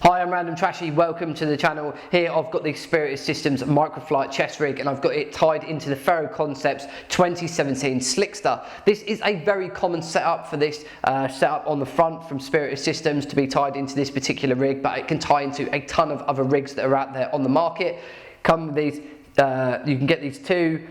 Hi, I'm Random Trashy, welcome to the channel. Here I've got the Spiritus Systems Microflight chest rig and I've got it tied into the Ferro Concepts 2017 Slickster. This is a very common setup for this setup on the front from Spiritus Systems to be tied into this particular rig, but it can tie into a ton of other rigs that are out there on the market. Come with these, you can get these two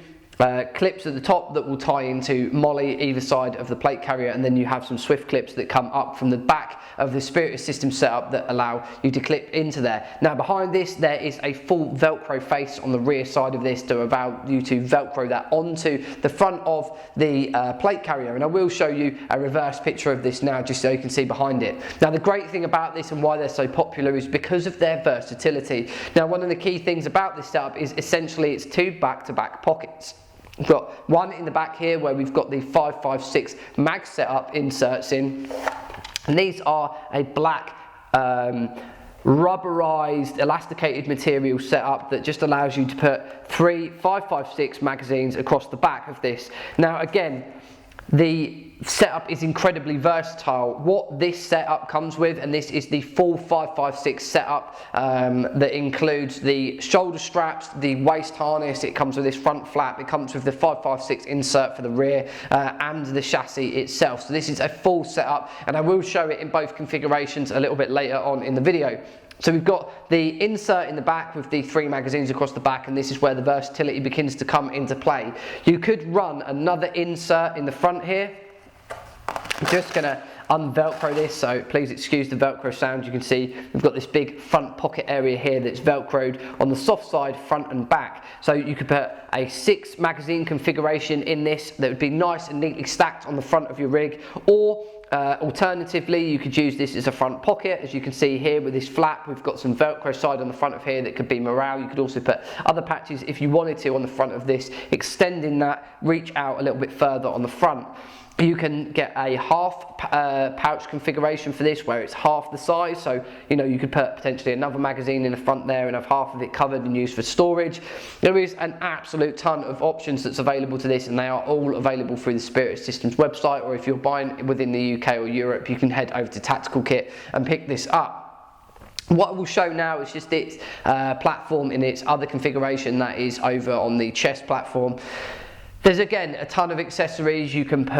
clips at the top that will tie into molly either side of the plate carrier, and then you have some swift clips that come up from the back of the Spiritus system setup that allow you to clip into there. Now behind this there is a full velcro face on the rear side of this to allow you to velcro that onto the front of the plate carrier, and I will show you a reverse picture of this now just so you can see behind it. Now the great thing about this and why they're so popular is because of their versatility. Now one of the key things about this setup is essentially it's two back-to-back pockets. We've got one in the back here where we've got the 5.56 mag setup inserts in, and these are a black rubberized elasticated material setup that just allows you to put three 5.56 magazines across the back of this. Now again, the setup is incredibly versatile. What this setup comes with, and this is the full 5.56 setup that includes the shoulder straps, the waist harness, it comes with this front flap, it comes with the 5.56 insert for the rear and the chassis itself. So this is a full setup, and I will show it in both configurations a little bit later on in the video. So we've got the insert in the back with the three magazines across the back, and this is where the versatility begins to come into play. You could run another insert in the front here. I'm just going to unvelcro this, so please excuse the velcro sound. You can see we've got this big front pocket area here that's velcroed on the soft side, front and back. So you could put a 6 magazine configuration in this that would be nice and neatly stacked on the front of your rig, or alternatively you could use this as a front pocket. As you can see here with this flap, we've got some velcro side on the front of here that could be morale. You could also put other patches if you wanted to on the front of this, extending that reach out a little bit further on the front. You can get a half pouch configuration for this where it's half the size, so you know you could put potentially another magazine in the front there and have half of it covered and used for storage. There is an absolute ton of options that's available to this, and they are all available through the Spiritus Systems website, or if you're buying within the UK or Europe you can head over to Tactical Kit and pick this up. What I will show now is just its platform in its other configuration that is over on the chest platform. There's again a ton of accessories. You can put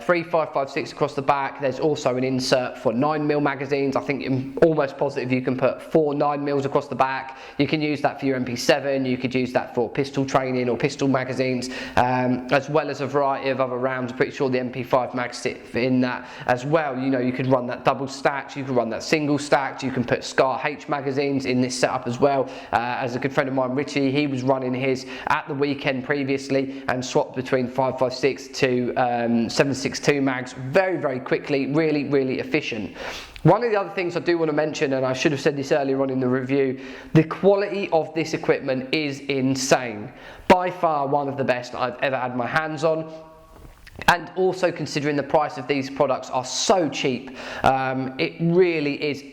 3 5.56 across the back. There's also an insert for 9mm magazines. I think I'm almost positive you can put 4 9mm across the back. You can use that for your MP7. You could use that for pistol training or pistol magazines, as well as a variety of other rounds. I'm pretty sure the MP5 mags sit in that as well. You know, you could run that double stacked, you could run that single stacked. You can put Scar H magazines in this setup as well. As a good friend of mine, Richie, he was running his at the weekend previously and swapped between 5.56 to 7.62 mags very quickly. Really efficient. One of the other things I do want to mention, and I should have said this earlier on in the review, the quality of this equipment is insane. By far one of the best I've ever had my hands on. And also considering the price of these products are so cheap, it really is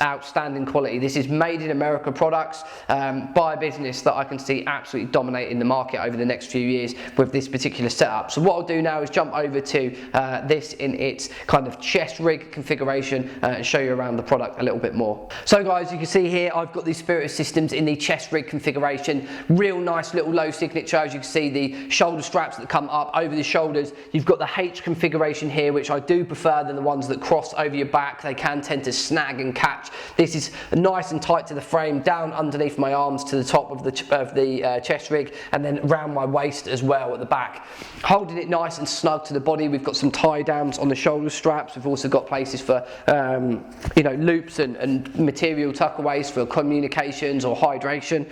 outstanding quality. This is made in America products by a business that I can see absolutely dominating the market over the next few years with this particular setup. So what I'll do now is jump over to this in its kind of chest rig configuration and show you around the product a little bit more. So guys, you can see here I've got these Spiritus Systems in the chest rig configuration. Real nice little low signature. As you can see, the shoulder straps that come up over the shoulders. You've got the H configuration here, which I do prefer than the ones that cross over your back. They can tend to snag and catch. This is nice and tight to the frame, down underneath my arms to the top of the chest rig, and then around my waist as well at the back. Holding it nice and snug to the body. We've got some tie downs on the shoulder straps. We've also got places for you know, loops and material tuckaways for communications or hydration.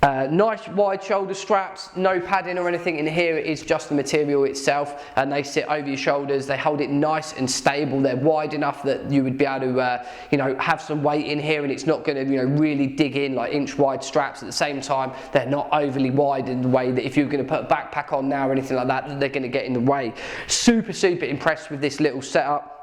Nice wide shoulder straps, no padding or anything in here. It is just the material itself, and they sit over your shoulders. They hold it nice and stable. They're wide enough that you would be able to you know, have some weight in here, and it's not going to, you know, really dig in like inch wide straps. At the same time, they're not overly wide in the way that if you're going to put a backpack on now or anything like that, they're going to get in the way. Super impressed with this little setup.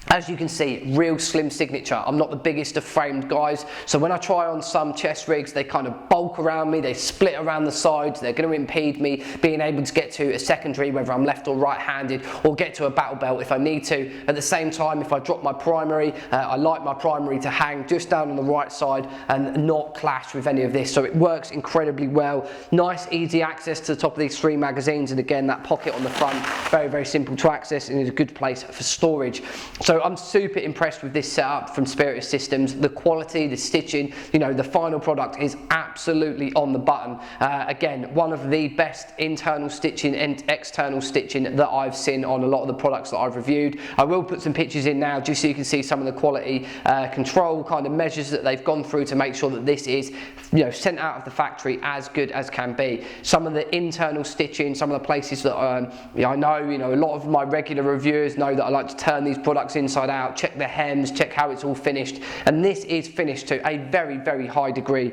As you can see, real slim signature. I'm not the biggest of framed guys, so when I try on some chest rigs, they kind of bulk around me, they split around the sides, they're going to impede me being able to get to a secondary, whether I'm left or right-handed, or get to a battle belt if I need to. At the same time, if I drop my primary, I like my primary to hang just down on the right side and not clash with any of this, so it works incredibly well. Nice, easy access to the top of these 3 magazines, and again, that pocket on the front, very, very simple to access, and is a good place for storage. So I'm super impressed with this setup from Spiritus Systems. The quality, the stitching, you know, the final product is absolutely on the button. Again, one of the best internal stitching and external stitching that I've seen on a lot of the products that I've reviewed. I will put some pictures in now just so you can see some of the quality control kind of measures that they've gone through to make sure that this is, you know, sent out of the factory as good as can be. Some of the internal stitching, some of the places that I know, you know, a lot of my regular reviewers know that I like to turn these products inside out, check the hems, check how it's all finished, and this is finished to a very, very high degree.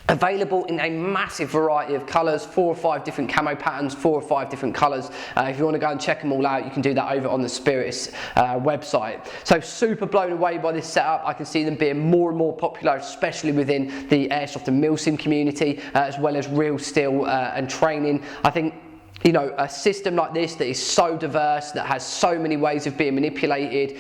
Available in a massive variety of colours, 4 or 5 different camo patterns, 4 or 5 different colours. If you want to go and check them all out, you can do that over on the Spiritus website. So super blown away by this setup. I can see them being more and more popular, especially within the Airsoft and Milsim community, as well as real steel and training. I think, you know, a system like this that is so diverse, that has so many ways of being manipulated,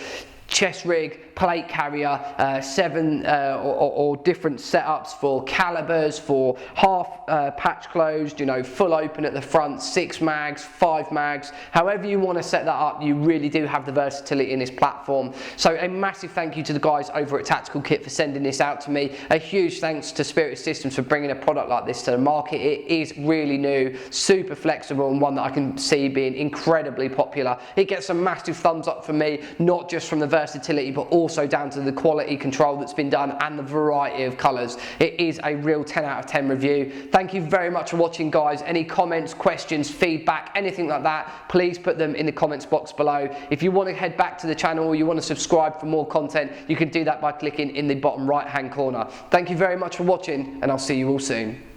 chest rig, plate carrier, 7 or different setups for calibers, for half patch closed, you know, full open at the front, 6 mags, 5 mags, however you want to set that up, you really do have the versatility in this platform. So a massive thank you to the guys over at Tactical Kit for sending this out to me. A huge thanks to Spiritus Systems for bringing a product like this to the market. It is really new, super flexible, and one that I can see being incredibly popular. It gets a massive thumbs up from me, not just from the versatility, but also down to the quality control that's been done and the variety of colours. It is a real 10 out of 10 review. Thank you very much for watching, guys. Any comments, questions, feedback, anything like that, please put them in the comments box below. If you want to head back to the channel or you want to subscribe for more content, you can do that by clicking in the bottom right hand corner. Thank you very much for watching, and I'll see you all soon.